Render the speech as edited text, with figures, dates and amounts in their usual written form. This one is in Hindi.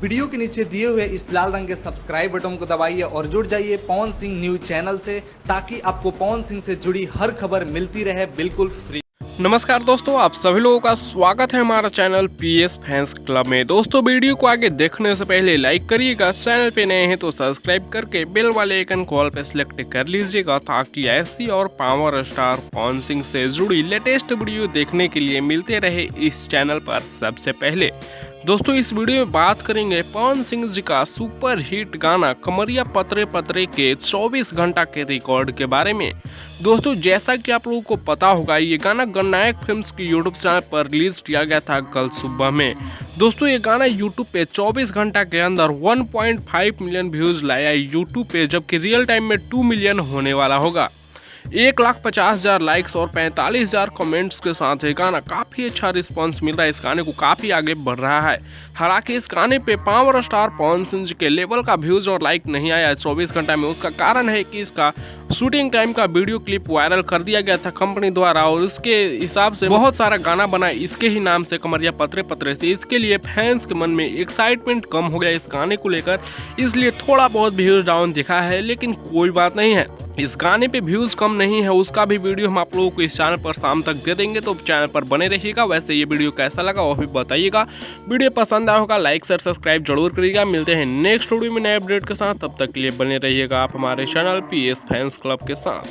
वीडियो के नीचे दिए हुए इस लाल रंग के सब्सक्राइब बटन को दबाइए और जुड़ जाइए पवन सिंह न्यूज चैनल से, ताकि आपको पवन सिंह से जुड़ी हर खबर मिलती रहे बिल्कुल फ्री। नमस्कार दोस्तों, आप सभी लोगों का स्वागत है हमारा चैनल पीएस फैंस क्लब में। दोस्तों, वीडियो को आगे देखने से पहले लाइक करिएगा, चैनल पे नए हैं तो सब्सक्राइब करके बेल वाले आइकन कॉल पे सिलेक्ट कर लीजिएगा, ताकि ऐसी और पावर स्टार पवन सिंह से जुड़ी लेटेस्ट वीडियो देखने के लिए मिलते रहे इस चैनल पर सबसे पहले। दोस्तों, इस वीडियो में बात करेंगे पवन सिंह जी का सुपर हिट गाना कमरिया पतरे पतरे के 24 घंटा के रिकॉर्ड के बारे में। दोस्तों, जैसा कि आप लोगों को पता होगा, ये गाना गणनायक फिल्म्स की यूट्यूब चैनल पर रिलीज किया गया था कल सुबह में। दोस्तों, ये गाना यूट्यूब पे 24 घंटा के अंदर 1.5 मिलियन व्यूज लाया यूट्यूब पे, जबकि रियल टाइम में 2 मिलियन होने वाला होगा। 1,50,000 लाइक्स और 45,000 कमेंट्स के साथ ये गाना काफ़ी अच्छा रिस्पांस मिल रहा है, इस गाने को काफ़ी आगे बढ़ रहा है। हालांकि इस गाने पे पावर स्टार पवन सिंह जी के लेवल का व्यूज और लाइक नहीं आया 24 घंटा में। उसका कारण है कि इसका शूटिंग टाइम का वीडियो क्लिप वायरल कर दिया गया था कंपनी द्वारा, और उसके हिसाब से बहुत सारा गाना बना इसके ही नाम से कमरिया पतरे पतरे से। इसके लिए फैंस के मन में एक्साइटमेंट कम हो गया इस गाने को लेकर, इसलिए थोड़ा बहुत व्यूज डाउन दिखा है। लेकिन कोई बात नहीं है, इस गाने पे व्यूज कम नहीं है, उसका भी वीडियो हम आप लोगों को इस चैनल पर शाम तक दे देंगे, तो चैनल पर बने रहिएगा। वैसे ये वीडियो कैसा लगा वो भी बताइएगा। वीडियो पसंद आया होगा लाइक शेयर सब्सक्राइब जरूर करिएगा। मिलते हैं नेक्स्ट वीडियो में नए अपडेट के साथ, तब तक के लिए बने रहिएगा आप हमारे चैनल पीएस फैंस क्लब के साथ।